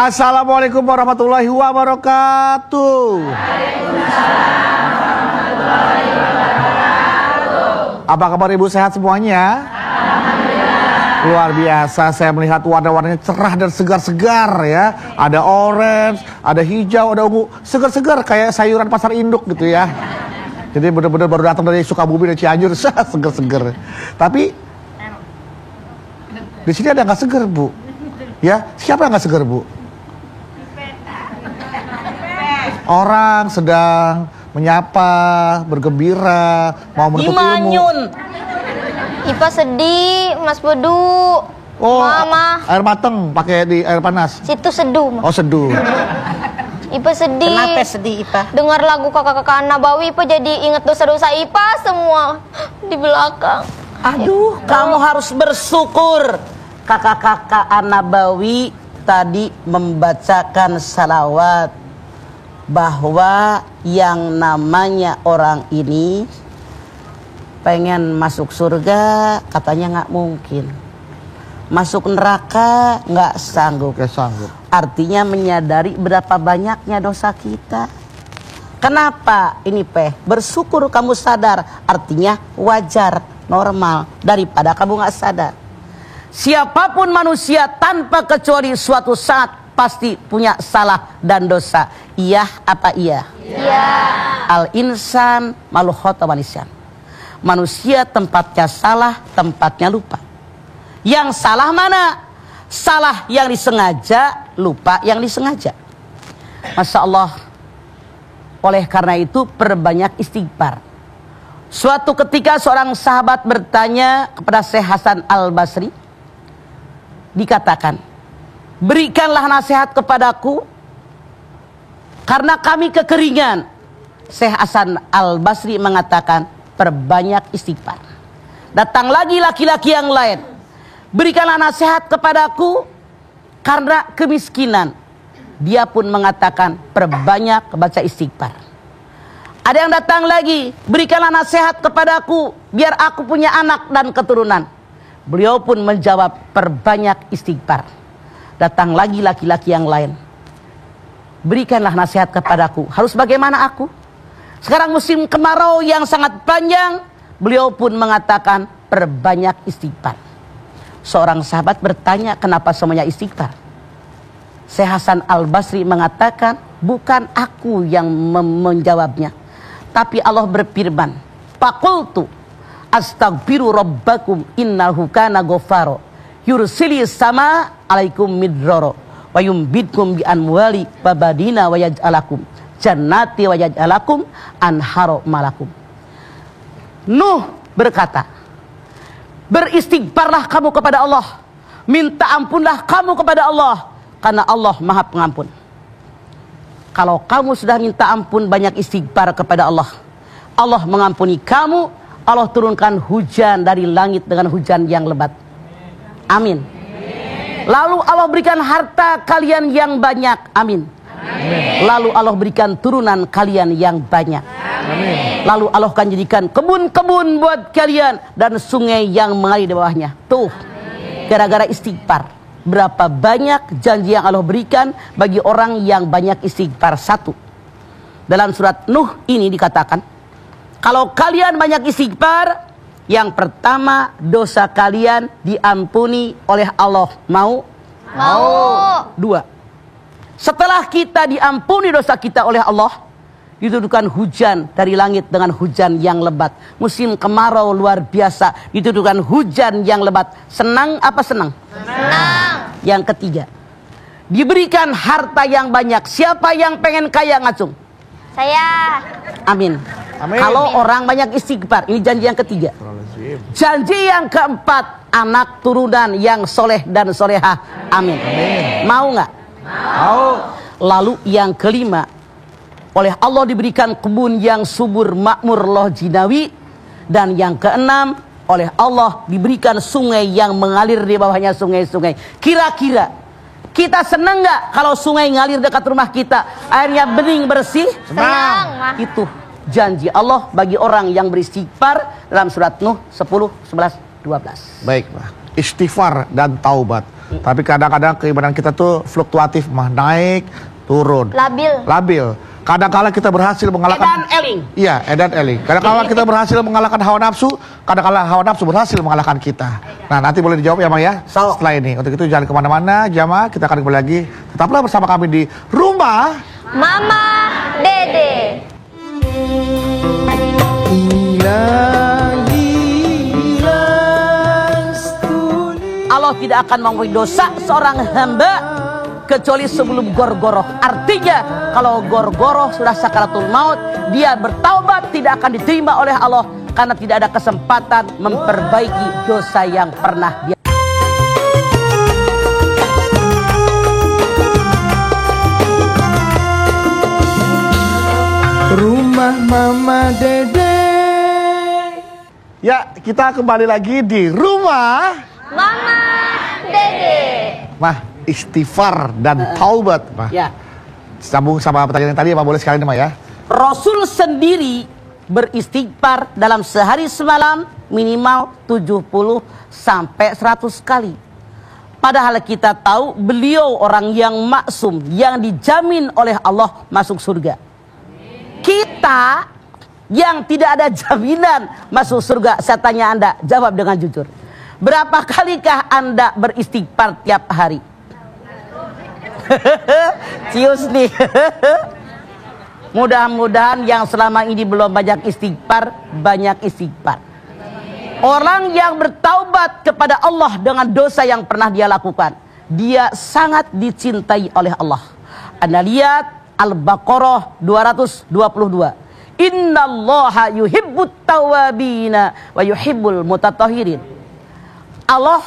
Assalamualaikum warahmatullahi wabarakatuh. Apa kabar ibu, sehat semuanya? Luar biasa, saya melihat warna-warnanya cerah dan segar-segar ya. Ada orange, ada hijau, ada ungu, segar-segar kayak sayuran pasar induk gitu ya. Jadi benar-benar baru datang dari Sukabumi dan Cianjur, segar-segar. Tapi di sini ada nggak segar, Bu? Ya, siapa yang nggak segar, Bu? Orang sedang menyapa, bergembira, mau menuntut ilmu. Ipa sedih, Mas Bedu. Oh, Mama. Air mateng pakai di air panas. Situ seduh. Oh, seduh. Ipa sedih. Kenapa sedih, Ipa? Dengar lagu kakak-kakak Nabawi, Ipa jadi inget dosa-dosa Ipa semua di belakang. Aduh, kamu harus bersyukur. Kakak-kakak Nabawi tadi membacakan salawat bahwa yang namanya orang ini pengen masuk surga, katanya nggak mungkin. Masuk neraka nggak sanggup. Artinya menyadari berapa banyaknya dosa kita. Kenapa ini bersyukur kamu sadar, artinya wajar, normal, daripada kamu nggak sadar. Siapapun manusia tanpa kecuali suatu saat pasti punya salah dan dosa. Iya apa iya? Iya. Al-insan malu khota manusia. Manusia tempatnya salah, tempatnya lupa. Yang salah mana? Salah yang disengaja, lupa yang disengaja. Masya Allah. Oleh karena itu perbanyak istighfar. Suatu ketika seorang sahabat bertanya kepada Syekh Hasan Al-Basri. Dikatakan, berikanlah nasihat kepadaku karena kami kekeringan. Syekh Hasan Al-Basri mengatakan, perbanyak istighfar. Datang lagi laki-laki yang lain, berikanlah nasihat kepadaku karena kemiskinan. Dia pun mengatakan, perbanyak baca istighfar. Ada yang datang lagi, berikanlah nasihat kepadaku biar aku punya anak dan keturunan. Beliau pun menjawab, perbanyak istighfar. Datang lagi laki-laki yang lain, berikanlah nasihat kepadaku, harus bagaimana aku? Sekarang musim kemarau yang sangat panjang. Beliau pun mengatakan, perbanyak istighfar. Seorang sahabat bertanya, kenapa semuanya istighfar? Syekh Hasan Al-Basri mengatakan, bukan aku yang menjawabnya, tapi Allah berfirman, faqultu astaghfiru rabbakum innahu kana ghafaro yursilis sama alaikum midraro wa yumbidkum bi amwali babadina wa yaj'alakum jannati wa yaj'alakum anharo malakum. Nuh berkata, beristighfarlah kamu kepada Allah, minta ampunlah kamu kepada Allah, karena Allah Maha Pengampun. Kalau kamu sudah minta ampun, banyak istighfar kepada Allah, Allah mengampuni kamu. Allah turunkan hujan dari langit dengan hujan yang lebat. Amin. Lalu Allah berikan harta kalian yang banyak. Amin. Lalu Allah berikan turunan kalian yang banyak. Amin. Lalu Allah akan jadikan kebun-kebun buat kalian dan sungai yang mengalir di bawahnya. Tuh, gara-gara istighfar. Berapa banyak janji yang Allah berikan bagi orang yang banyak istighfar. Satu, dalam surat Nuh ini dikatakan, kalau kalian banyak istighfar, yang pertama dosa kalian diampuni oleh Allah. Mau? Mau. Dua, setelah kita diampuni dosa kita oleh Allah, diturunkan hujan dari langit dengan hujan yang lebat. Musim kemarau luar biasa, diturunkan hujan yang lebat. Senang apa senang? Senang. Yang ketiga, diberikan harta yang banyak. Siapa yang pengen kaya, ngacung? Saya. Amin. Amin. Kalau orang banyak istighfar, ini janji yang ketiga. Janji yang keempat, anak turunan yang soleh dan solehah. Amin. Amin. Mau nggak? Mau. Lalu yang kelima, oleh Allah diberikan kebun yang subur makmur loh jinawi. Dan yang keenam, oleh Allah diberikan sungai yang mengalir di bawahnya sungai-sungai. Kira-kira kita senang nggak kalau sungai ngalir dekat rumah kita, airnya bening bersih? Senang. Itu janji Allah bagi orang yang beristighfar dalam surat Nuh 10, 11, 12. Baik, Pak. Istighfar dan taubat. Tapi kadang-kadang keimanan kita tuh fluktuatif, naik, turun. Labil. Kadang-kala kita berhasil mengalahkan edan eling. Kadang-kala kita berhasil mengalahkan hawa nafsu, kadang-kala hawa nafsu berhasil mengalahkan kita. Nah, nanti boleh dijawab ya, Bang ya. Setelah ini. Untuk itu jangan kemana-mana, jamaah. Kita akan kembali lagi. Tetaplah bersama kami di Rumah Mama Dede. Allah tidak akan mengampuni dosa seorang hamba kecuali sebelum gorgoroh. Artinya kalau gorgoroh sudah sakaratul maut, dia bertaubat tidak akan diterima oleh Allah karena tidak ada kesempatan memperbaiki dosa yang pernah dia. Rumah Mama Dede. Ya, kita kembali lagi di Rumah Mama Dede. Istighfar dan taubat, Ya. Sambung sama pertanyaan yang tadi, Pak, boleh sekali nih, ya. Rasul sendiri beristighfar dalam sehari semalam minimal 70 sampai 100 kali. Padahal kita tahu beliau orang yang maksum, yang dijamin oleh Allah masuk surga. Kita yang tidak ada jaminan masuk surga, saya tanya Anda, jawab dengan jujur. Berapa kalikah Anda beristighfar tiap hari? Cius nih. Mudah-mudahan yang selama ini belum banyak istighfar, banyak istighfar. Orang yang bertaubat kepada Allah dengan dosa yang pernah dia lakukan, dia sangat dicintai oleh Allah. Anda lihat Al-Baqarah 222. Innallaha yuhibbut tawabina wa yuhibbul mutatahhirin. Allah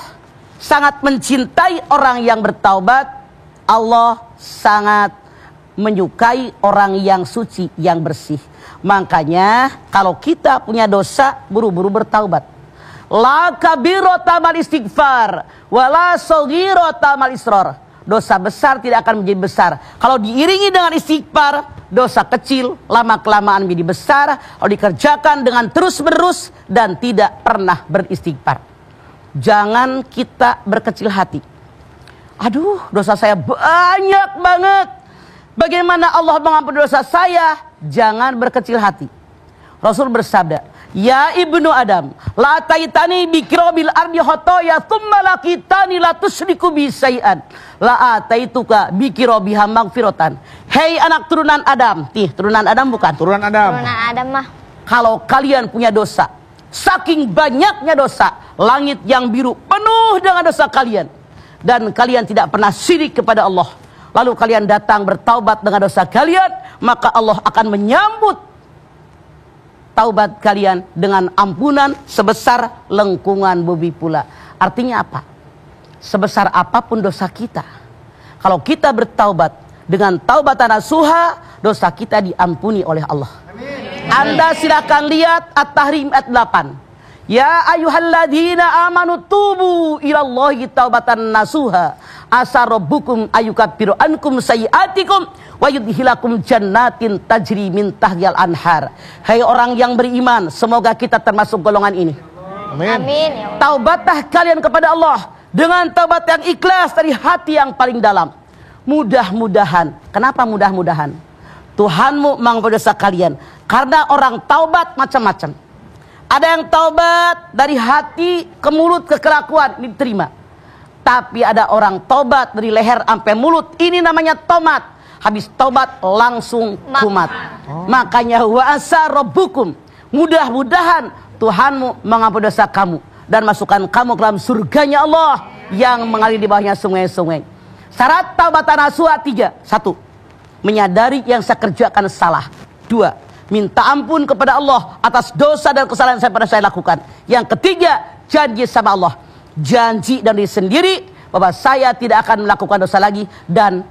sangat mencintai orang yang bertaubat. Allah sangat menyukai orang yang suci, yang bersih. Makanya kalau kita punya dosa, buru-buru bertaubat. La kabirota mal istighfar wala saghirota mal israr. Dosa besar tidak akan menjadi besar kalau diiringi dengan istighfar. Dosa kecil lama-kelamaan menjadi besar kalau dikerjakan dengan terus-menerus dan tidak pernah beristighfar. Jangan kita berkecil hati. Aduh, dosa saya banyak banget. Bagaimana Allah mengampuni dosa saya? Jangan berkecil hati. Rasul bersabda, ya ibnu Adam, la taitani bikrobil ardi khotoya thumma lakitani la tusriku bisai'an la ataituka bikirobiha magfirotan. Hei anak turunan Adam. Turunan Adam bukan? Turunan Adam. Turunan Adam mah. Kalau kalian punya dosa, saking banyaknya dosa, langit yang biru penuh dengan dosa kalian, dan kalian tidak pernah syirik kepada Allah, lalu kalian datang bertaubat dengan dosa kalian, maka Allah akan menyambut taubat kalian dengan ampunan sebesar lengkungan bumi pula. Artinya apa? Sebesar apapun dosa kita, kalau kita bertaubat dengan taubatan nasuha, dosa kita diampuni oleh Allah. Anda silakan lihat At-Tahrim ayat 8. Ya ayyuhalladzina amanu tubu ilallahi taubatan nasuha asa rabbukum ayyukaffiru ankum sayyi'atikum wa yudkhilakum jannatin tajri min tahtihal anhar. Hai orang yang beriman, semoga kita termasuk golongan ini. Amin. Taubatlah kalian kepada Allah dengan taubat yang ikhlas dari hati yang paling dalam. Mudah-mudahan. Kenapa mudah-mudahan? Tuhanmu mengampuni dosa kalian. Karena orang taubat macam-macam. Ada yang taubat dari hati ke mulut ke kelakuan, ini diterima. Tapi ada orang taubat dari leher sampai mulut, ini namanya tomat. Habis taubat langsung kumat. Makanya wa asa rabbukum, mudah-mudahan Tuhanmu mengampuni dosa kamu dan masukkan kamu ke dalam surganya Allah yang mengalir di bawahnya sungai-sungai. Syarat taubatan nasuha 3. 1. Menyadari yang saya kerjakan salah. 2. Minta ampun kepada Allah atas dosa dan kesalahan yang pernah saya lakukan. Yang ketiga, janji sama Allah. Janji dari sendiri bahwa saya tidak akan melakukan dosa lagi dan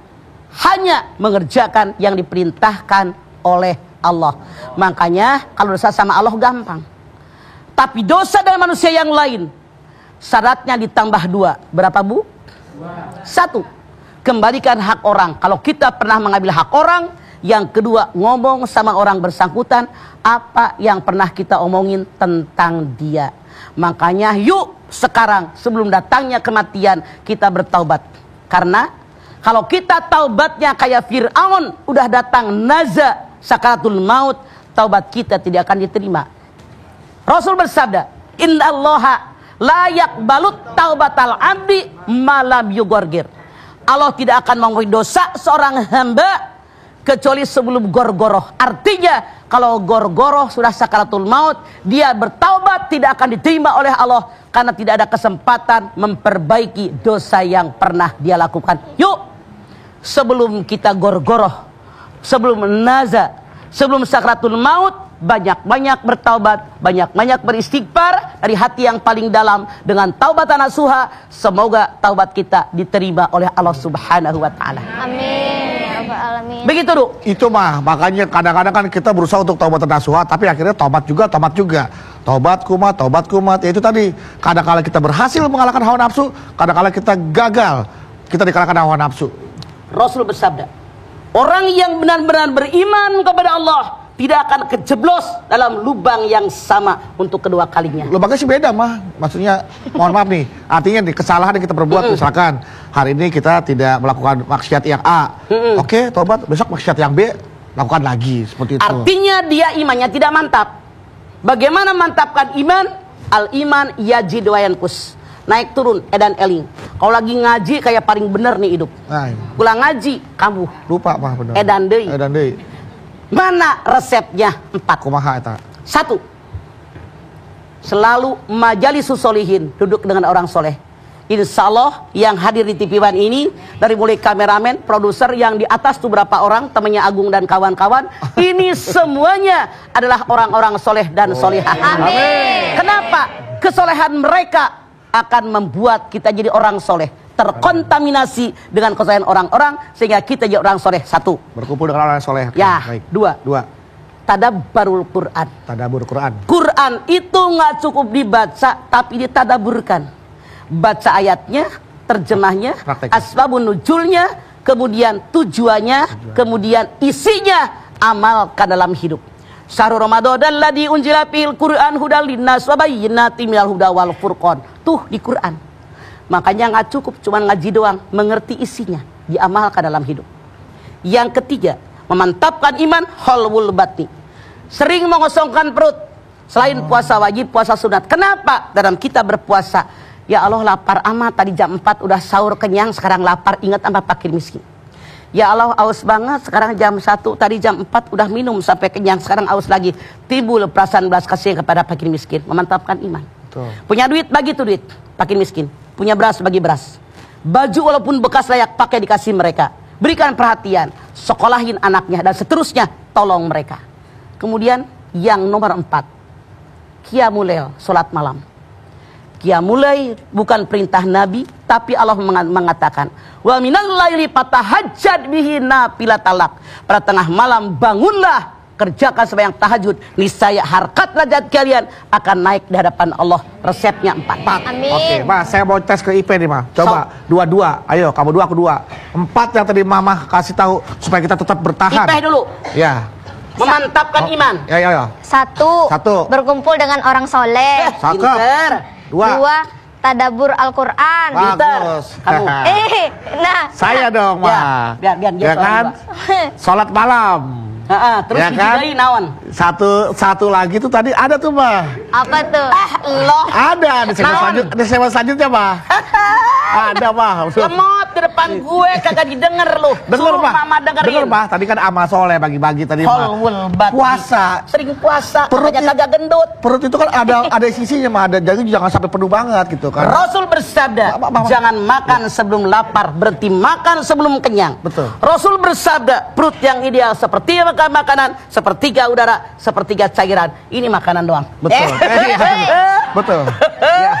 hanya mengerjakan yang diperintahkan oleh Allah. Makanya kalau dosa sama Allah gampang. Tapi dosa dengan manusia yang lain, syaratnya ditambah 2. Berapa, Bu? 1. Kembalikan hak orang. Kalau kita pernah mengambil hak orang. Yang kedua, ngomong sama orang bersangkutan apa yang pernah kita omongin tentang dia. Makanya yuk sekarang sebelum datangnya kematian kita bertaubat. Karena kalau kita taubatnya kayak Fir'aun, udah datang naza sakaratul maut, taubat kita tidak akan diterima. Rasul bersabda, innallaha la yaqbalut taubatal abdi malam yugorgir. Allah tidak akan mengampuni dosa seorang hamba kecuali sebelum gorgoroh. Artinya kalau gorgoroh sudah sakaratul maut, dia bertaubat tidak akan diterima oleh Allah karena tidak ada kesempatan memperbaiki dosa yang pernah dia lakukan. Yuk, sebelum kita gorgoroh, sebelum naza, sebelum sakaratul maut, banyak-banyak bertaubat, banyak-banyak beristighfar dari hati yang paling dalam dengan taubatan nasuha. Semoga taubat kita diterima oleh Allah Subhanahu wa taala. Amin ya rabbal alamin. Begitu, Du. Itu mah, makanya kadang-kadang kan kita berusaha untuk taubatan nasuha, tapi akhirnya tobat juga. Taubat kumat, ya itu tadi. Kadang-kadang kita berhasil mengalahkan hawa nafsu, kadang-kadang kita gagal, kita dikalahkan hawa nafsu. Rasul bersabda, orang yang benar-benar beriman kepada Allah tidak akan kejeblos dalam lubang yang sama untuk kedua kalinya. Lubangnya sih beda mah, maksudnya mohon maaf nih, artinya nih kesalahan yang kita perbuat, misalkan hari ini kita tidak melakukan maksiat yang A, oke, tobat, besok maksiat yang B, lakukan lagi, seperti itu. Artinya dia imannya tidak mantap. Bagaimana mantapkan iman? Al iman yajid wa yanqus. Naik turun, edan eling. Kalau lagi ngaji kayak paling bener nih hidup. Nah, Pulang ngaji, kamu lupa mah bener. edan deui. Edan deui. Mana resepnya? 4. Kumaha eta? 1. Selalu majalisus solihin, duduk dengan orang soleh. Insya Allah yang hadir di TV One ini, dari mulai kameramen, produser yang di atas tuh berapa orang, temannya Agung dan kawan-kawan, ini semuanya adalah orang-orang soleh dan solihah. Amin. Kenapa? Kesolehan mereka akan membuat kita jadi orang soleh, terkontaminasi dengan kesolehan orang-orang sehingga kita jadi orang soleh. 1. Berkumpul dengan orang soleh. Ya. Baik. 2. Tadabbarul Quran. Tadabur Quran. Quran itu nggak cukup dibaca, tapi ditadaburkan. Baca ayatnya, terjemahnya, Praktek. asbabun nuzulnya, kemudian tujuannya, kemudian isinya, amalkan dalam hidup. Syahrul Ramadan alladzi unzila fihil Qur'an hudal linnas wa bayyinatin minal huda wal furqan. Tuh di Quran. Makanya nggak cukup cuma ngaji doang, mengerti isinya, diamalkan dalam hidup. Yang ketiga, memantapkan iman halwul batni. Sering mengosongkan perut. Selain puasa wajib, puasa sunat. Kenapa? Dalam kita berpuasa, ya Allah lapar amat, tadi jam 4 udah sahur kenyang, sekarang lapar, ingat sama fakir miskin. Ya Allah aus banget, sekarang jam 1, tadi jam 4 udah minum sampai kenyang, sekarang aus lagi. Timbul perasaan belas kasihan kepada fakir miskin. Memantapkan iman. Betul. Punya duit, bagi tuh duit, fakir miskin. Punya beras, bagi beras. Baju walaupun bekas layak pakai, dikasih mereka. Berikan perhatian, sekolahin anaknya, dan seterusnya, tolong mereka. Kemudian yang nomor 4, qiyamul lail, salat malam. Qiyamul lail bukan perintah Nabi, tapi Allah mengatakan, wa minal laili fatahajjad bihi nafilatalak. Pada tengah malam bangunlah, kerjakan sembahyang tahajud, niscaya harkat derajat kalian akan naik di hadapan Allah. Resepnya 4. Amin. Oke, Mas, saya mau tes ke IP nih, Mas. Coba, dua-dua. Ayo, kamu 2, aku 2. 4 yang tadi Mama kasih tahu supaya kita tetap bertahan. Ipeh dulu. Ya. Memantapkan iman. Ya. 1. Berkumpul dengan orang soleh. Cakep. Pinter. 2. 2. Tadabur Al-Quran. Bagus. Kamu. Nah. Saya dong, Ma. Biar dia Ya kan? Sholat malam. Terus Ya kan? dijidai naon. Satu lagi tuh tadi ada tuh, Ma. Apa tuh? Loh. Ada di segmen selanjutnya, Ma. Ada, Ma. Lemot di depan gue kagak didengar lu. Denger, Suruh Ma. mama dengerin. Denger, Ma. Tadi kan amal soleh bagi-bagi tadi, Ma. Holwul bat. Puasa. Sering puasa, Perutnya- makanya kagak gendut. Perut itu kan ada sisinya, Ma. Jadi jangan sampai penuh banget gitu kan. Rasul bersabda, Ma. jangan makan sebelum lapar, berarti makan sebelum kenyang. Betul. Rasul bersabda, perut yang ideal seperti makan makanan, sepertiga udara, sepertiga cairan. Ini makanan doang. Betul. Betul. Ya.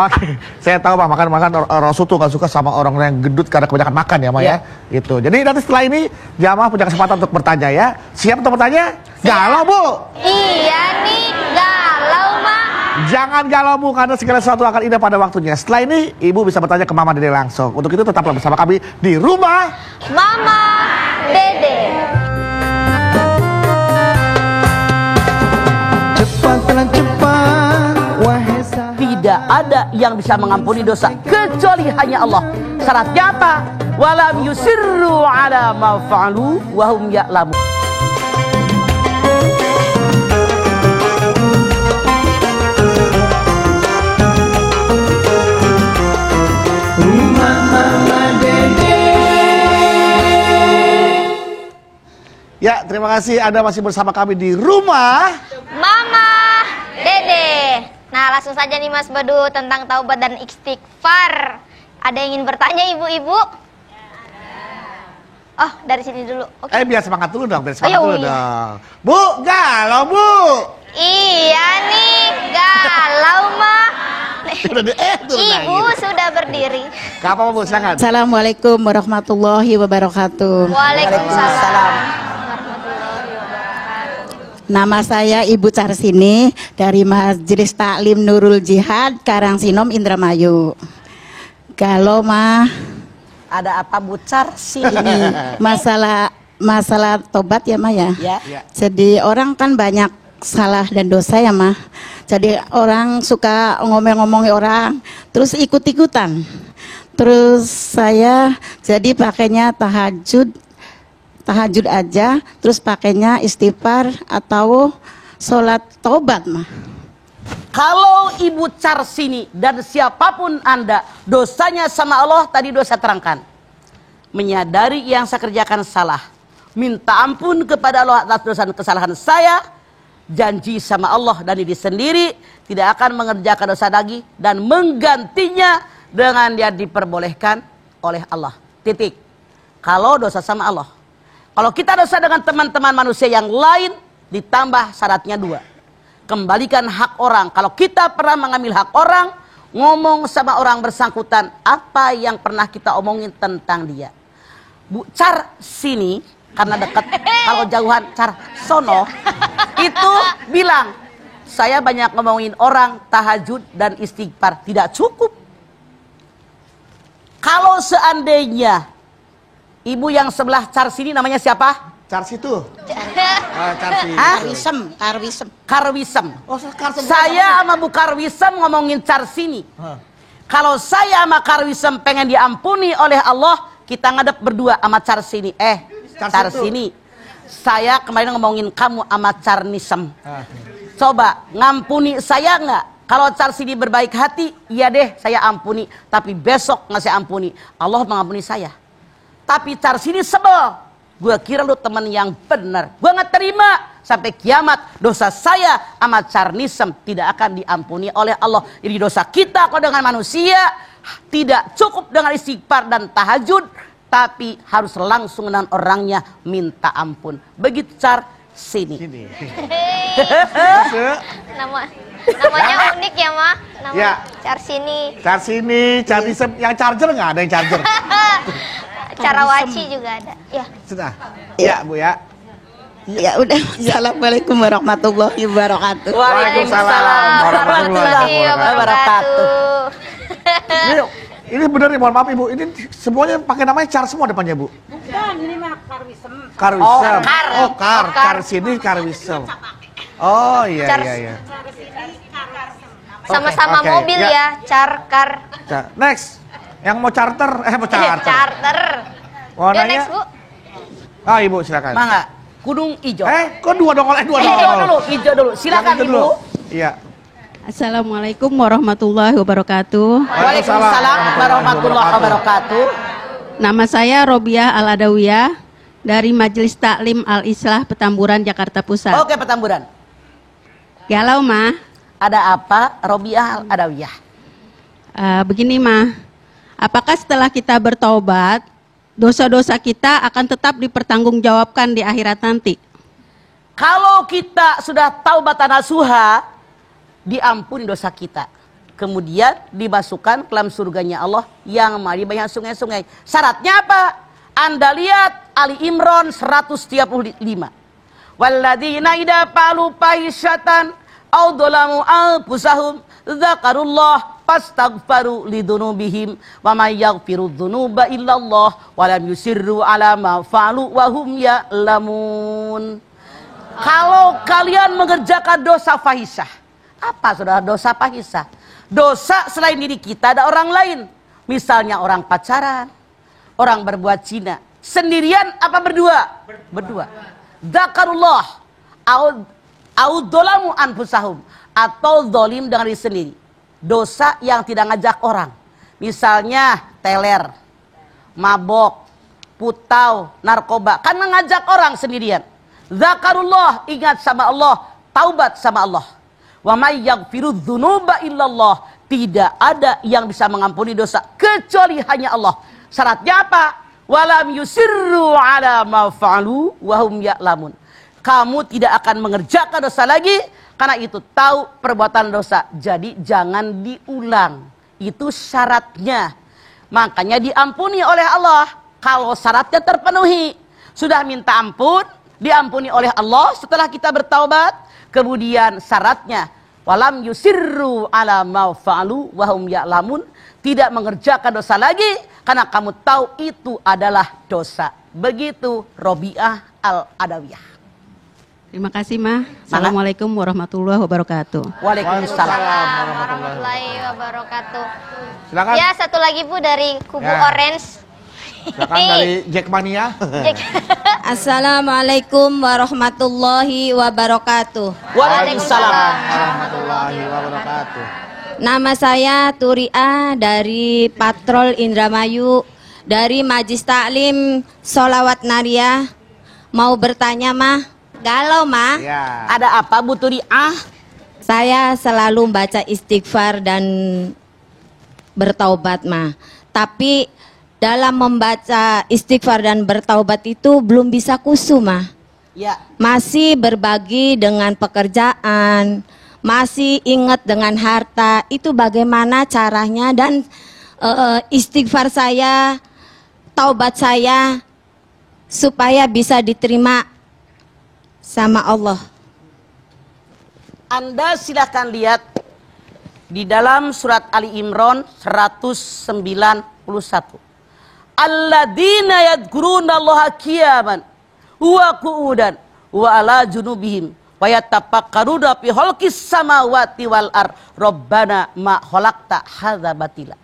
Oke, saya tahu, Ma, makan Rasul tuh gak suka sama orang yang gendut karena kebanyakan makan ya, Ma, ya. Gitu. Jadi nanti setelah ini jamaah punya kesempatan untuk bertanya ya. Siap untuk bertanya? Galau, Bu. Iya nih, galau mah. Jangan galau, Bu, karena segala sesuatu akan indah pada waktunya. Setelah ini Ibu bisa bertanya ke Mama Dede langsung. Untuk itu tetaplah bersama kami di Rumah Mama Dede. Cepat, wahai sahabat. Tidak tidak ada yang bisa mengampuni dosa kecuali hanya Allah. Syaratnya apa? Walam yusirru ala ma fa'alu wa hum ya'lamun. Rumah Mama Dede. Ya, terima kasih Anda masih bersama kami di rumah Mama Dede. Nah, langsung saja nih Mas Badu tentang taubat dan istighfar. Ada yang ingin bertanya ibu-ibu? Oh, dari sini dulu. Oke. biar semangat dulu dong, biar semangat Ayo, dulu iya. dong. Bu, galau Bu. Iya nih, galau mah. Udah turun Ibu lagi. sudah berdiri. Gak apa-apa Bu, silakan. Assalamualaikum warahmatullahi wabarakatuh. Waalaikumsalam. Nama saya Ibu Carsini dari Majelis Taklim Nurul Jihad Karangsinom Indramayu. Kalau mah Ada apa bucar sih ini? masalah tobat ya mah ya. Ya. Jadi orang kan banyak salah dan dosa ya mah. Jadi orang suka ngomel-ngomongin orang, terus ikut-ikutan. Terus saya jadi pakainya tahajud aja, terus pakainya istighfar atau sholat taubat mah. Kalau Ibu Carsini dan siapapun Anda dosanya sama Allah tadi dosa terangkan. Menyadari yang saya kerjakan salah. Minta ampun kepada Allah atas dosa dan kesalahan saya. Janji sama Allah dan diri sendiri tidak akan mengerjakan dosa lagi dan menggantinya dengan dia diperbolehkan oleh Allah. Titik. Kalau dosa sama Allah. Kalau kita dosa dengan teman-teman manusia yang lain ditambah syaratnya 2. Kembalikan hak orang. Kalau kita pernah mengambil hak orang, ngomong sama orang bersangkutan apa yang pernah kita omongin tentang dia. Bu Car sini karena dekat, kalau jauhan Car sono itu bilang saya banyak ngomongin orang tahajud dan istighfar tidak cukup. Kalau seandainya ibu yang sebelah Car sini namanya siapa? Carsi tuh. Carsi. Karwisem. Oh, Carsi. Saya sama Bu Karwisem ngomongin Carsini. Kalau saya sama Karwisem pengen diampuni oleh Allah, kita ngadep berdua sama Carsini. Carsini. Saya kemarin ngomongin kamu sama Carnisem. Coba ngampuni saya nggak? Kalau Carsini berbaik hati, iya deh saya ampuni. Tapi besok nggak saya ampuni. Allah mengampuni saya. Tapi Carsini sebel. Gue kira lu teman yang benar. Gue nggak terima sampai kiamat dosa saya sama Carnisem tidak akan diampuni oleh Allah. Jadi dosa kita kalau dengan manusia tidak cukup dengan istighfar dan tahajud, tapi harus langsung dengan orangnya minta ampun. Begitu Carsini. Namanya unik ya, Ma? Nama Ya. Carsini. Carnisem. Yang charger nggak ada yang charger? Carawaci juga ada. Ya. Sudah. Ya Bu ya. Ya udah. Assalamualaikum warahmatullahi wabarakatuh. Waalaikumsalam warahmatullahi wabarakatuh. Ini benar nih, mohon maaf Ibu. Ini semuanya pakai namanya Car semua depannya Bu. Bukan, ini mah Karwisem. Karwisem. Oh, Kar. Carsini Karwisem. Oh iya. Sama-sama Oke, mobil ya. ya, Car. Next. Yang mau charter, Charter. Mau Ya, nanya? next, Bu. Ibu silakan. Mangga, Gunung Ijo. Kok dua dong? Dua dong. Ijo dulu. Silakan Yang itu Ibu. dulu. Iya. Assalamualaikum warahmatullahi wabarakatuh. Waalaikumsalam warahmatullahi wabarakatuh. Nama saya Robiah Al-Adawiyah dari Majelis Taklim Al-Islah Petamburan, Jakarta Pusat. Oke, Petamburan. Galau mah, Ada apa? Robiah Al-Adawiyah. begini mah, apakah setelah kita bertaubat, dosa-dosa kita akan tetap dipertanggungjawabkan di akhirat nanti? Kalau kita sudah taubat nasuha, diampuni dosa kita. Kemudian dimasukkan ke dalam surganya Allah yang mari banyak sungai-sungai. Syaratnya apa? Anda lihat Ali Imran 135. Walladzina idza fa'alu fahisyatan aw dzalamu anfusahum dzakarullah fastaghfaru lidunubihim wa may yaghfiru dzunuba illallah wa lam yusirru ala ma fa'alu wa hum ya'lamun. Kalau kalian mengerjakan dosa fahisyah, apa saudara dosa fahisyah? Dosa selain diri kita ada orang lain. Misalnya orang pacaran, orang berbuat zina. Sendirian apa berdua? Berdua. Dzakarullah au dzalamu anfusahum, atau zalim dengan diri sendiri. Dosa yang tidak ngajak orang. Misalnya teler, mabok, putau, narkoba. Kan mengajak orang sendirian. Dzakarullah, ingat sama Allah, taubat sama Allah. Wa may yaghfiru dzunuba illallah. Tidak ada yang bisa mengampuni dosa kecuali hanya Allah. Syaratnya apa? Walam yusirru ala ma fa'alu wa hum ya'lamun. Kamu tidak akan mengerjakan dosa lagi karena itu tahu perbuatan dosa. Jadi jangan diulang. Itu syaratnya. Makanya diampuni oleh Allah kalau syaratnya terpenuhi. Sudah minta ampun, diampuni oleh Allah setelah kita bertaubat. Kemudian syaratnya walam yusirru ala ma fa'alu wa hum ya'lamun, tidak mengerjakan dosa lagi karena kamu tahu itu adalah dosa. Begitu Robiah Al-Adawiyah. Terima kasih, Ma. Assalamualaikum warahmatullahi wabarakatuh. Waalaikumsalam warahmatullahi wabarakatuh. Silakan. Ya, satu lagi Bu dari kubu Ya. Orange. Silakan dari Jackmania. Assalamualaikum warahmatullahi wabarakatuh. Waalaikumsalam warahmatullahi wabarakatuh. Nama saya Turia dari Patrol Indramayu dari Majlis Taklim Sholawat Nariyah. Mau bertanya, Mah? Galau, Mah? Ya. Ada apa Bu Turiah? Saya selalu baca istighfar dan bertaubat, Mah. Tapi dalam membaca istighfar dan bertaubat itu belum bisa khusyuk, Mah. Ya. Masih berbagi dengan pekerjaan, masih ingat dengan harta. Itu bagaimana caranya dan istighfar saya, taubat saya supaya bisa diterima sama Allah. Anda silakan lihat di dalam surat Ali Imran 191. Alladzina yadhkurunallaha qiyaman wa qu'udan wa ala junubihim wa yatafakkaruna fi khalqis samawati wal ard rabbana ma khalaqta hadza batila.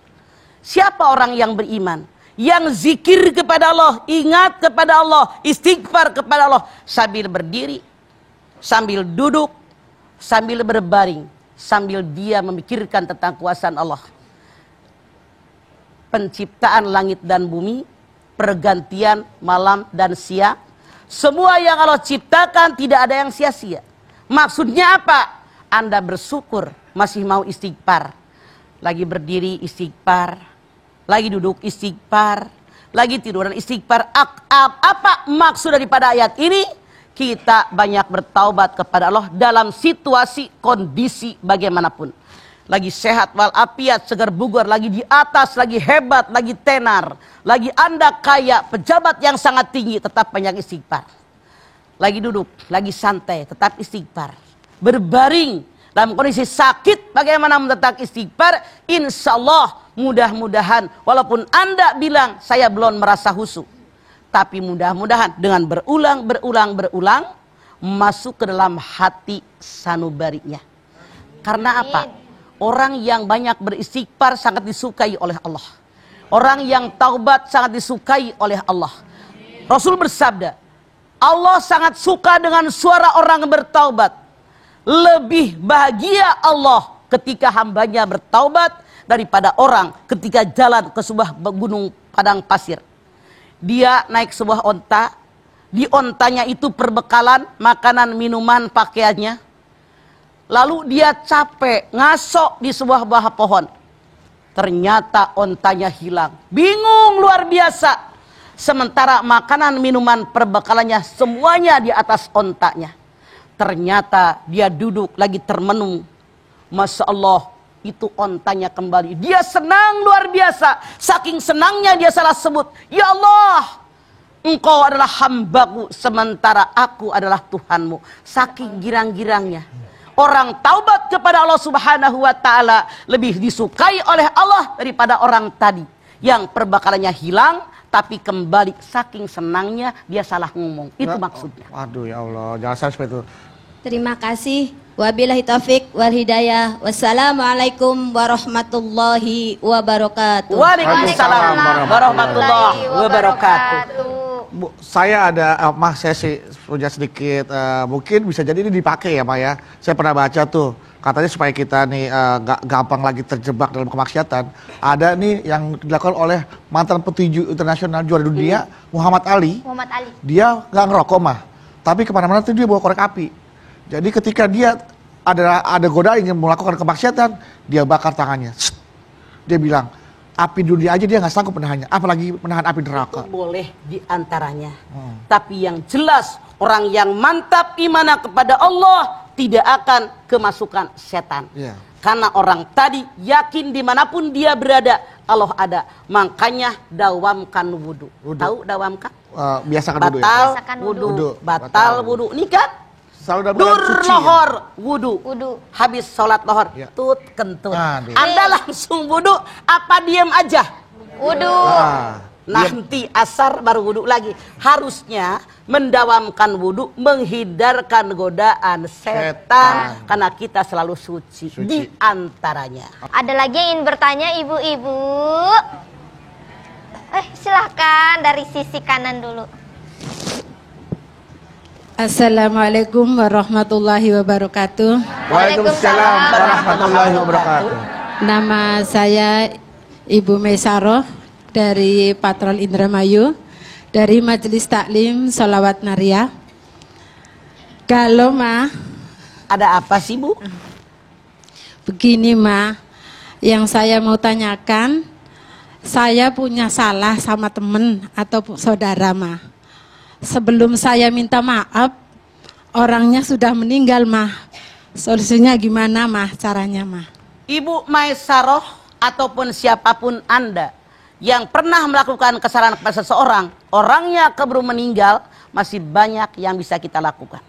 Siapa orang yang beriman yang zikir kepada Allah, ingat kepada Allah, istighfar kepada Allah sambil berdiri, sambil duduk, sambil berbaring, sambil dia memikirkan tentang kuasaan Allah. Penciptaan langit dan bumi, pergantian malam dan siang, semua yang Allah ciptakan tidak ada yang sia-sia. Maksudnya apa? Anda bersyukur masih mau istighfar. Lagi berdiri istighfar, lagi duduk istighfar, lagi tiduran istighfar. Apa maksud daripada ayat ini? Kita banyak bertaubat kepada Allah dalam situasi kondisi bagaimanapun. Lagi sehat walafiat, segar bugar, lagi di atas, lagi hebat, lagi tenar, lagi Anda kaya, pejabat yang sangat tinggi, tetap banyak istighfar. Lagi duduk, lagi santai, tetap istighfar. Berbaring dalam kondisi sakit, bagaimana tetap istighfar? Insya Allah mudah-mudahan walaupun Anda bilang saya belum merasa khusyuk, tapi mudah-mudahan dengan berulang masuk ke dalam hati sanubarinya. Karena apa? Orang yang banyak beristighfar sangat disukai oleh Allah. Orang yang taubat sangat disukai oleh Allah. Rasul bersabda, Allah sangat suka dengan suara orang bertaubat. Lebih bahagia Allah ketika hambanya bertaubat daripada orang ketika jalan ke sebuah gunung padang pasir. Dia naik sebuah onta, di ontanya itu perbekalan, makanan, minuman, pakaiannya. Lalu dia capek, ngasok di sebuah buah pohon. Ternyata ontanya hilang. Bingung luar biasa. Sementara makanan, minuman, perbekalannya semuanya di atas ontanya. Ternyata dia duduk lagi termenung. Masya Allah, itu ontanya kembali. Dia senang luar biasa. Saking senangnya dia salah sebut, ya Allah, Engkau adalah hambaku, sementara aku adalah Tuhanmu. Saking girang-girangnya. Orang taubat kepada Allah Subhanahu wa Ta'ala lebih disukai oleh Allah daripada orang tadi yang perbekalannya hilang tapi kembali. Saking senangnya dia salah ngomong. Itu maksudnya. Waduh ya Allah, jangan sampai seperti itu. Terima kasih Wabillahi taufik wal hidayah. Wassalamualaikum warahmatullahi wabarakatuh. Waalaikumsalam warahmatullahi wabarakatuh. Bu, saya ada, saya sih punya sedikit, mungkin bisa jadi ini dipakai ya Pak ya. Saya pernah baca tuh, katanya supaya kita nih gak gampang lagi terjebak dalam kemaksiatan. Ada nih yang dilakukan oleh mantan petinju internasional juara dunia, Muhammad Ali. Muhammad Ali. Dia gak ngerokok mah, tapi kemana-mana tuh dia bawa korek api. Jadi ketika dia ada godaan ingin melakukan kemaksiatan, dia bakar tangannya. Dia bilang, api dunia aja dia nggak sanggup menahannya, apalagi menahan api neraka. Itu boleh diantaranya. Tapi yang jelas orang yang mantap imannya kepada Allah tidak akan kemasukan setan. Iya. Karena orang tadi yakin dimanapun dia berada Allah ada. Makanya dawamkan wudu. Tahu dawamkan? Biasakan wudu ya. Batal wudu. Batal wudu. Ini kan? Selalu dalam keadaan Dur suci, lohor wudu. Wudu. Habis sholat lohor Ya. tut kentut. Aduh. Anda langsung wudu apa diam aja? Wudu. Nanti asar baru wudu lagi. Harusnya mendawamkan wudu, menghindarkan godaan setan karena kita selalu suci. Di antaranya. Ada lagi yang ingin bertanya ibu-ibu? Silahkan dari sisi kanan dulu. Assalamualaikum warahmatullahi wabarakatuh. Waalaikumsalam warahmatullahi wabarakatuh. Nama saya Ibu Mesaroh dari Patrol Indramayu, dari Majelis Taklim Sholawat Naria. Kalau Ada apa sih Bu? begini yang saya mau tanyakan, saya punya salah sama temen atau saudara Sebelum saya minta maaf, orangnya sudah meninggal Solusinya gimana caranya Ibu Maisaroh ataupun siapapun Anda yang pernah melakukan kesalahan kepada seseorang, orangnya keburu meninggal, masih banyak yang bisa kita lakukan.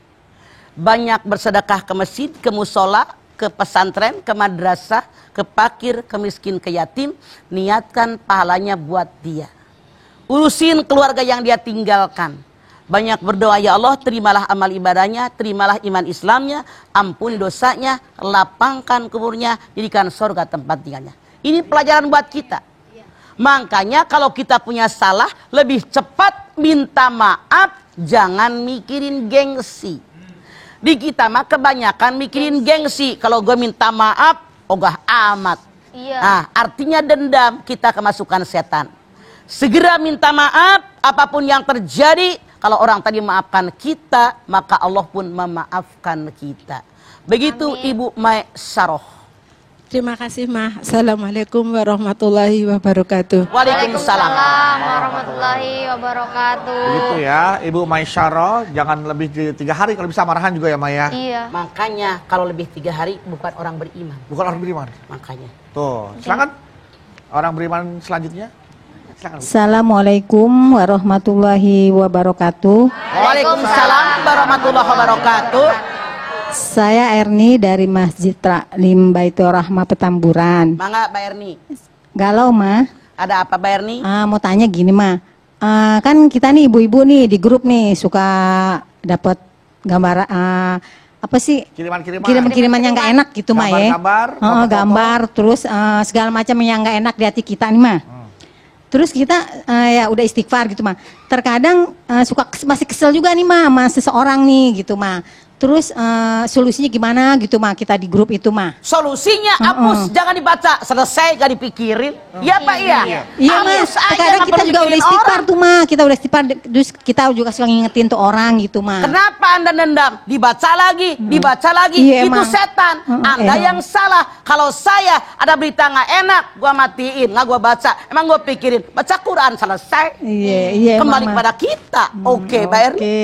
Banyak bersedekah ke masjid, ke musola, ke pesantren, ke madrasah, ke fakir, ke miskin, ke yatim. Niatkan pahalanya buat dia. Urusin keluarga yang dia tinggalkan. Banyak berdoa, ya Allah terimalah amal ibadahnya, terimalah iman Islamnya, ampuni dosanya, lapangkan kuburnya, jadikan surga tempat tinggalnya. Ini pelajaran buat kita. Makanya kalau kita punya salah, lebih cepat minta maaf, jangan mikirin gengsi. Di kita kebanyakan mikirin gengsi. Kalau gue minta maaf, ogah amat. Iya. Nah, artinya dendam, kita kemasukan setan. Segera minta maaf, apapun yang terjadi. Kalau orang tadi maafkan kita, maka Allah pun memaafkan kita. Begitu. Amin. Ibu Maisaroh. Terima kasih Assalamualaikum warahmatullahi wabarakatuh. Waalaikumsalam warahmatullahi wabarakatuh. Begitu ya Ibu Maisaroh, jangan lebih dari 3 hari, kalau bisa marahan juga ya Maya. Iya. Makanya kalau lebih 3 hari bukan orang beriman. Bukan orang beriman. Makanya. Tuh, silakan orang beriman selanjutnya. Silakan. Assalamualaikum warahmatullahi wabarakatuh. Waalaikumsalam warahmatullahi wabarakatuh. Saya Erni dari Masjid Taklim Baitur Rahmah Petamburan. Mangga Mbak Erni. Galau Ada apa Mbak Erni? mau tanya gini kan kita nih ibu-ibu nih di grup nih suka dapat gambar apa sih kiriman-kiriman yang nggak enak gitu ya. Gambar terus segala macam yang nggak enak di hati kita nih Terus kita ya udah istighfar gitu Terkadang suka masih kesel juga nih sama seseorang nih gitu Terus solusinya gimana gitu kita di grup itu Solusinya hapus, jangan dibaca, selesai gak dipikirin. Iya Pak iya. Iya terkadang kita juga udah istighfar tuh kita udah istighfar terus kita juga suka ngingetin tuh orang gitu Kenapa Anda nendam? Dibaca lagi, dibaca lagi. Iya, itu setan. Anda yang salah. Kalau saya ada berita nggak enak, gua matiin, nggak gua baca. Emang gua pikirin, baca Quran selesai. Iya. Kembali pada kita. Oke, Mbak Erni.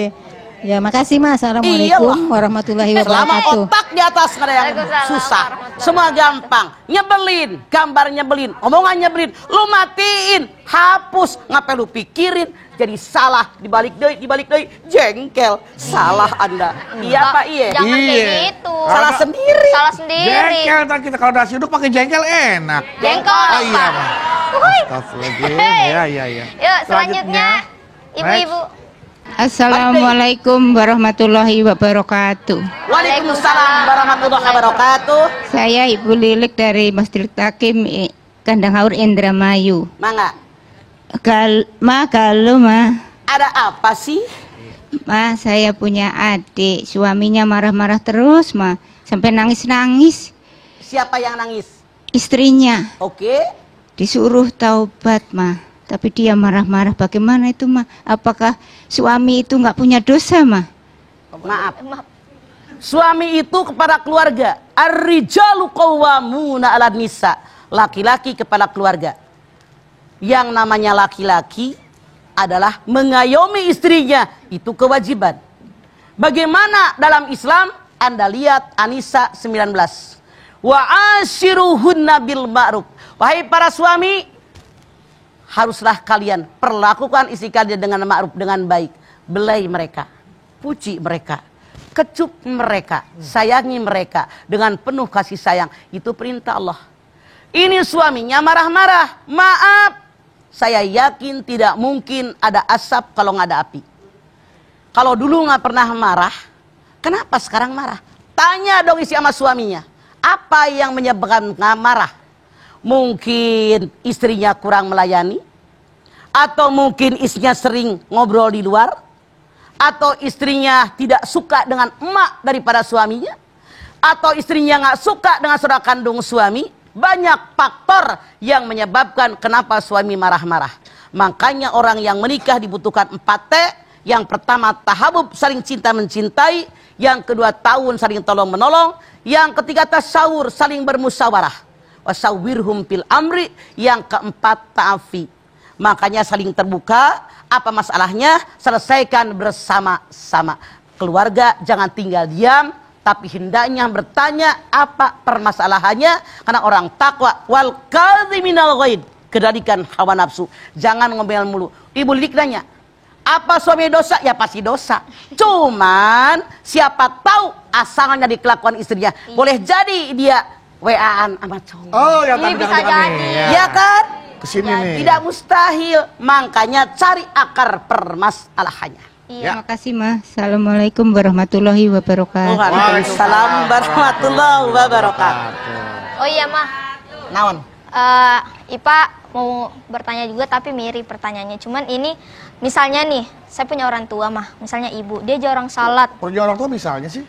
Ya makasih Assalamualaikum warahmatullahi Selama wabarakatuh. otak di atas nggak ada yang susah, semua gampang. Nyebelin, gambar nyebelin, omongan nyebelin, lu matiin, hapus, ngapain lu pikirin? Jadi salah, dibalik deui, jengkel, salah Anda. Iya Pak iya. Jangan kayak gitu. Salah sendiri. Salah sendiri. Jengkel ntar kita kalau nasi uduk pakai jengkel enak. Jengkol. Oh iya Pak. Astagfirullahaladzim. Iya. Yuk selanjutnya ibu-ibu. Assalamualaikum warahmatullahi wabarakatuh. Waalaikumsalam warahmatullahi wabarakatuh. Saya Ibu Lilik dari Masjid Takim Kandang Haur Indramayu. Mangga. Kalau ada apa sih? Ma, saya punya adik, suaminya marah-marah terus, Ma, sampai nangis-nangis. Siapa yang nangis? Istrinya. Oke. Disuruh taubat, Ma, tapi dia marah-marah. Bagaimana itu, Ma? Apakah suami itu nggak punya dosa, Ma? Maaf. Suami itu kepada keluarga. Ar-rijalu qawwamuna 'alan nisa. Laki-laki kepada keluarga. Yang namanya laki-laki adalah mengayomi istrinya, itu kewajiban. Bagaimana dalam Islam? Anda lihat An-Nisa 19. Wa ashiruhunna bil ma'ruf. Wahai para suami, haruslah kalian perlakukan istri kalian dengan ma'ruf, dengan baik. Belai mereka, puji mereka, kecup mereka, sayangi mereka dengan penuh kasih sayang. Itu perintah Allah. Ini suaminya marah-marah, maaf, saya yakin tidak mungkin ada asap kalau nggak ada api. Kalau dulu nggak pernah marah, kenapa sekarang marah? Tanya dong isi sama suaminya. Apa yang menyebabkan marah? Mungkin istrinya kurang melayani, atau mungkin istrinya sering ngobrol di luar, atau istrinya tidak suka dengan emak daripada suaminya, atau istrinya nggak suka dengan saudara kandung suami. Banyak faktor yang menyebabkan kenapa suami marah-marah. Makanya orang yang menikah dibutuhkan 4T. Yang pertama tahabub, saling cinta mencintai. Yang kedua ta'awun, saling tolong menolong. Yang ketiga tasyawur, saling bermusyawarah. Wasawwirhum fil amri. Yang keempat ta'afi. Makanya saling terbuka. Apa masalahnya? Selesaikan bersama-sama. Keluarga jangan tinggal diam, tapi hendaknya bertanya apa permasalahannya, karena orang takwa wal kadhiminal ghaid, kendalikan hawa nafsu, jangan ngomel mulu. Ibu Lilik nanya, apa suami dosa? Ya pasti dosa. Cuman siapa tahu asalnya di kelakuan istrinya. Boleh jadi dia WA-an sama cowok. Oh, yang tadi bisa jadi. Ya kan? Kesini nih. Tidak mustahil, makanya cari akar permasalahannya. Terima kasih, Ma. Assalamualaikum warahmatullahi wabarakatuh. Waalaikumsalam warahmatullahi wabarakatuh. Oh iya, Mah. Naon? Ipa mau bertanya juga tapi mirip pertanyaannya. Cuman ini misalnya nih, saya punya orang tua, Mah. Misalnya ibu, dia jarang salat. Punya orang tua misalnya sih?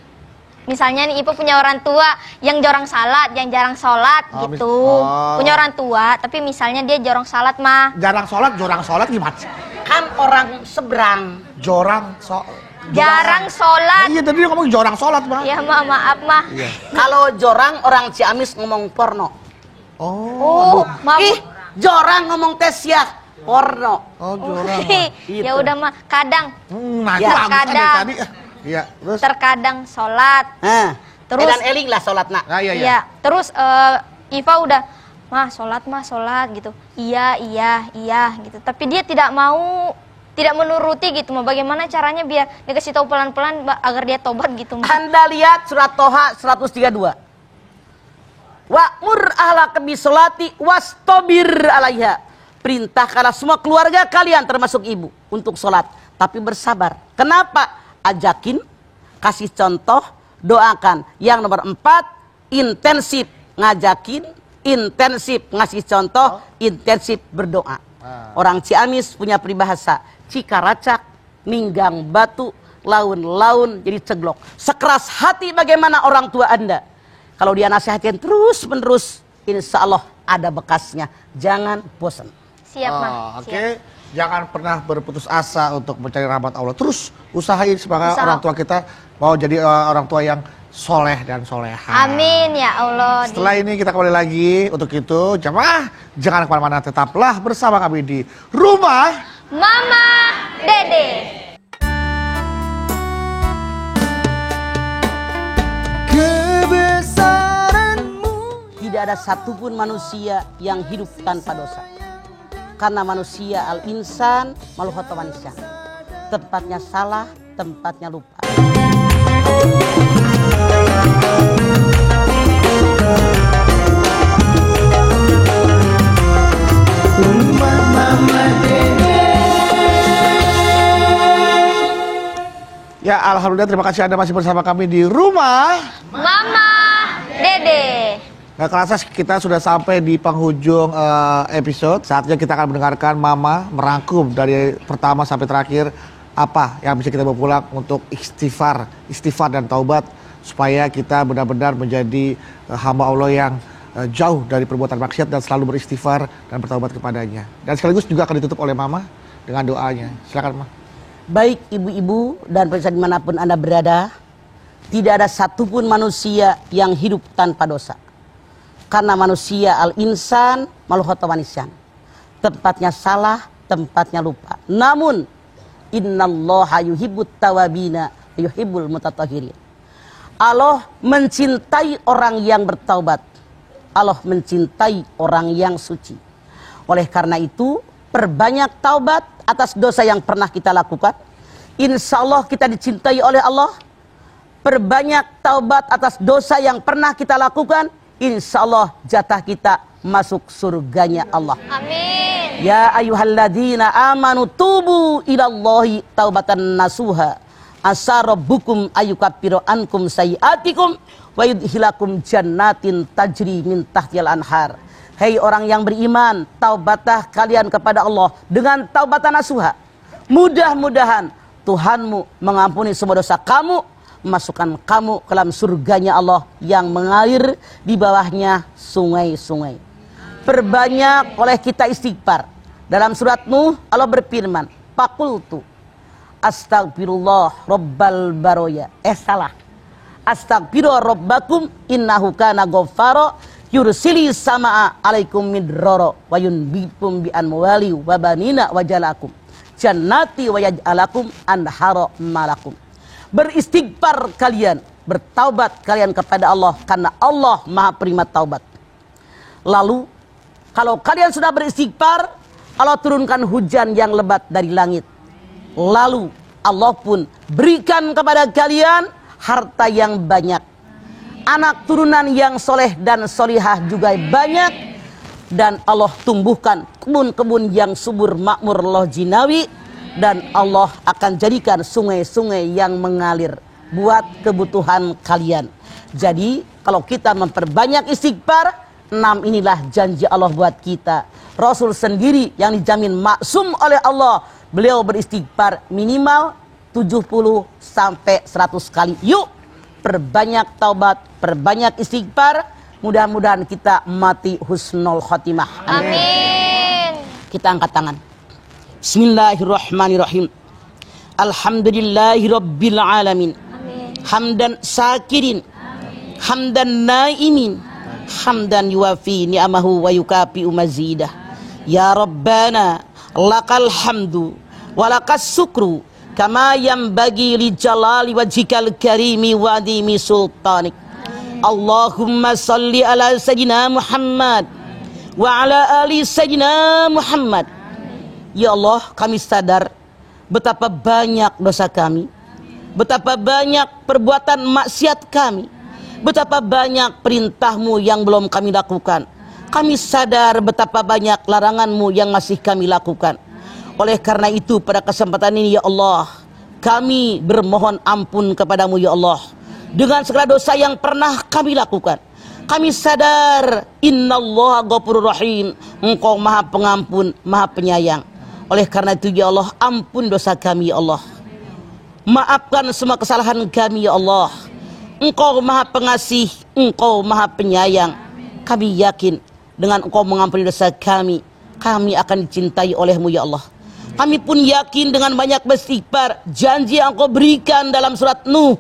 Misalnya nih, Ipa punya orang tua yang jarang salat, yang jarang sholat gitu. Punya orang tua, tapi misalnya dia jarang salat, Mah. Jarang sholat gimana sih? Kan orang seberang. Jarang sholat. Iya, tadi dia ngomong jarang sholat, Mah. Ya, Ma, maaf, Mah. Iya. Kalau jorang orang Ciamis ngomong porno. Oh, maaf. Ih, jorang ngomong tesyah, porno. Oh, jorang. Ya udah, Ma, kadang. Nah, itu Ya, bagus kan kadang. tadi. Iya, terus. Terkadang sholat. Terus Edan eling lah sholat nak. Nah, iya. ya, terus Iva udah, mah sholat gitu. Iya gitu. Tapi dia tidak menuruti gitu. Bagaimana caranya biar dikasih tahu pelan-pelan agar dia tobat gitu. Anda lihat surat Toha 132. Wa'mur ahlaka bisolati wastabir alaiha. Perintahkanlah semua keluarga kalian termasuk ibu untuk sholat, tapi bersabar. Kenapa? Ajakin, kasih contoh, doakan. Yang nomor 4, intensif ngajakin, intensif ngasih contoh, intensif berdoa. Orang Ciamis punya peribahasa, cikaracak, ninggang batu, laun-laun jadi ceglok. Sekeras hati bagaimana orang tua Anda. Kalau dia nasihatin terus-menerus, insya Allah ada bekasnya. Jangan bosan. Siap, Mah. Oke. Jangan pernah berputus asa untuk mencari rahmat Allah. Terus usahain semoga orang tua kita mau jadi orang tua yang soleh dan soleha. Amin ya Allah. Setelah ini kita kembali lagi. Untuk itu jamaah jangan kemana-mana, tetaplah bersama kami di Rumah Mama Dede. Tidak ada satupun manusia yang hidup tanpa dosa. Karena manusia al-insan maluhata manusia. Tempatnya salah, tempatnya lupa. Rumah Mama Dede. alhamdulillah, terima kasih Anda masih bersama kami di rumah Mama Dede. Gak kerasa kita sudah sampai di penghujung episode. Saatnya kita akan mendengarkan Mama merangkum dari pertama sampai terakhir apa yang bisa kita bawa pulang untuk istighfar dan taubat, supaya kita benar-benar menjadi hamba Allah yang jauh dari perbuatan maksiat dan selalu beristighfar dan bertaubat kepadanya. Dan sekaligus juga akan ditutup oleh Mama dengan doanya. Silakan, Ma. Baik ibu-ibu dan pemirsa dimanapun Anda berada, tidak ada satupun manusia yang hidup tanpa dosa. Karena manusia al-insan makhluk manusia. Tempatnya salah, tempatnya lupa. Namun innallaha yuhibbut tawabina yuhibbul mutatahhirin. Allah mencintai orang yang bertaubat. Allah mencintai orang yang suci. Oleh karena itu, perbanyak taubat atas dosa yang pernah kita lakukan. Insya Allah kita dicintai oleh Allah. Perbanyak taubat atas dosa yang pernah kita lakukan. Insya Allah jatah kita masuk surganya Allah. Amin. Ya ayyuhalladzina amanu tubu ilallahi taubatan nasuha. Asa rabbukum ayyukaffiru ankum sayiatikum wa yudhilakum jannatin tajri min tahtiyal anhar. Hei orang yang beriman, taubatlah kalian kepada Allah dengan taubatan nasuha. Mudah-mudahan Tuhanmu mengampuni semua dosa kamu, memasukkan kamu ke dalam surganya Allah yang mengalir di bawahnya sungai-sungai. Perbanyak oleh kita istighfar. Dalam surat Nuh Allah berfirman, Fakultu astagfirullah rabbal baroya. Salah. Astagfirullah rabbakum innahu kana ghaffara yursili samaa alaikum midrara wa yunbitum bi amwali wa banina wa jalakum jannati wa yaj'alakum anhara malakum. Beristighfar kalian, bertaubat kalian kepada Allah karena Allah Maha Penerima taubat. Lalu kalau kalian sudah beristighfar, Allah turunkan hujan yang lebat dari langit. Lalu Allah pun berikan kepada kalian harta yang banyak, anak turunan yang soleh dan solihah juga banyak, dan Allah tumbuhkan kebun-kebun yang subur makmur loh jinawi. Dan Allah akan jadikan sungai-sungai yang mengalir buat kebutuhan kalian. Jadi kalau kita memperbanyak istighfar, 6 inilah janji Allah buat kita. Rasul sendiri yang dijamin maksum oleh Allah, beliau beristighfar minimal 70 sampai 100 kali. Yuk perbanyak taubat, perbanyak istighfar. Mudah-mudahan kita mati husnul khotimah. Amin. Kita angkat tangan. Bismillahirrahmanirrahim. Alhamdulillahi rabbil alamin. Hamdan syakirin, hamdan naimin, hamdan yuwafi ni'amahu wa yukafi mazidah. Ya Rabbana lakal hamdu walakas syukru kama yanbaghi li jalali wajhikal karimi wa adimi sultanik. Allahumma salli ala sayyidina Muhammad wa ala ali sayyidina Muhammad. Ya Allah, kami sadar betapa banyak dosa kami, betapa banyak perbuatan maksiat kami, betapa banyak perintah-Mu yang belum kami lakukan. Kami sadar betapa banyak larangan-Mu yang masih kami lakukan. Oleh karena itu pada kesempatan ini ya Allah, kami bermohon ampun kepadamu ya Allah dengan segala dosa yang pernah kami lakukan. Kami sadar innallaha ghafurur rahim, Engkau Maha Pengampun, Maha Penyayang. Oleh karena itu ya Allah, ampun dosa kami ya Allah. Maafkan semua kesalahan kami ya Allah. Engkau Maha Pengasih, Engkau Maha Penyayang. Kami yakin dengan Engkau mengampuni dosa kami, kami akan dicintai oleh-Mu ya Allah. Kami pun yakin dengan banyak beristighfar, janji yang Engkau berikan dalam surat Nuh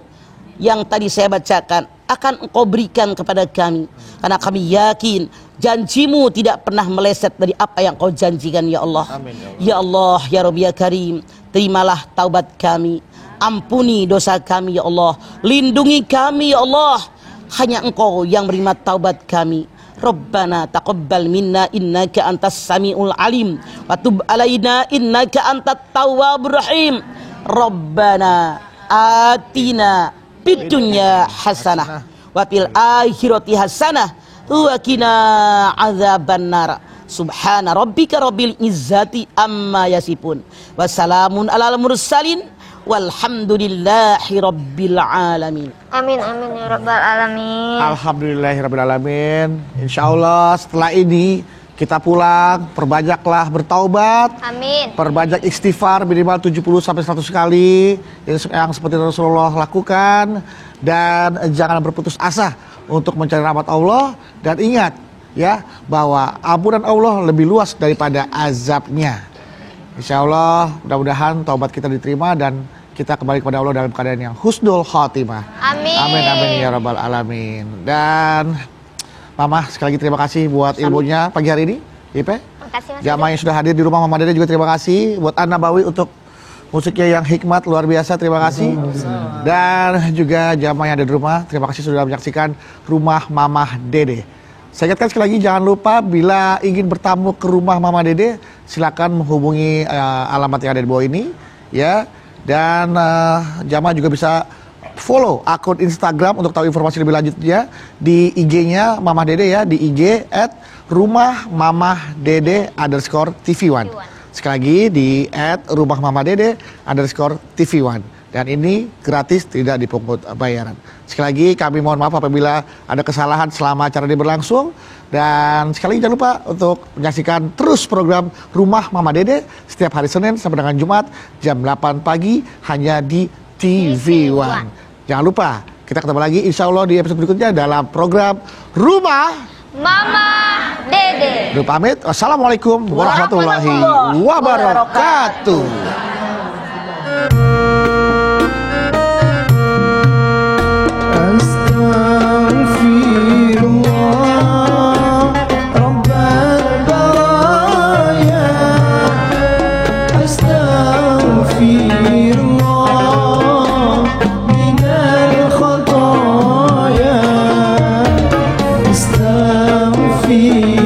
yang tadi saya bacakan akan Engkau berikan kepada kami. Karena kami yakin janji-Mu tidak pernah meleset dari apa yang Engkau janjikan ya Allah. Amin, ya Allah, ya Rabbi ya Karim, terimalah taubat kami, ampuni dosa kami ya Allah, lindungi kami ya Allah. Hanya Engkau yang menerima taubat kami. Rabbana taqabbal minna innaka antas samiul alim wa tub alaina innaka antat tawwabur rahim. Rabbana atina fid dunya hasanah wa fil akhirati hasanah wa qina adzabannar. Subhana rabbika rabbil izzati amma yasifun wa salamun alal mursalin walhamdulillahi rabbil alamin. Amin amin ya rabbal alamin. Alhamdulillahirabbil alamin. Insyaallah setelah ini kita pulang, perbanyaklah bertaubat. Amin. Perbanyak istighfar minimal 70 sampai 100 kali yang seperti Rasulullah lakukan, dan jangan berputus asa untuk mencari rahmat Allah, dan ingat ya bahwa ampunan Allah lebih luas daripada azabnya. Insyaallah mudah-mudahan taubat kita diterima dan kita kembali kepada Allah dalam keadaan yang husnul khotimah. Amin. Amin amin ya rabbal alamin. Dan Mama sekali lagi terima kasih buat ilmunya pagi hari ini. Ipe. Makasih Mas. Jamaah yang sudah hadir di rumah Mama Dede juga terima kasih. Buat An-Nabawi untuk musiknya yang hikmat luar biasa, terima kasih. Dan juga jamaah yang ada di rumah, terima kasih sudah menyaksikan Rumah Mama Dede. Saya ingatkan sekali lagi, jangan lupa bila ingin bertamu ke rumah Mama Dede, silakan menghubungi alamat yang ada di bawah ini, ya. Dan jamaah juga bisa follow akun Instagram untuk tahu informasi lebih lanjutnya di IG-nya Mama Dede ya, di IG @rumahmamadede_tv1. Sekali lagi di @rumahmamadede_tv1. Dan ini gratis, tidak dipungut bayaran. Sekali lagi kami mohon maaf apabila ada kesalahan selama acara ini berlangsung. Dan sekali lagi jangan lupa untuk menyaksikan terus program Rumah Mama Dede setiap hari Senin sampai dengan Jumat jam 8 pagi hanya di TV1. Jangan lupa, kita ketemu lagi insya Allah di episode berikutnya dalam program Rumah Mama Dede. Dulu pamit, wassalamualaikum warahmatullahi wabarakatuh. في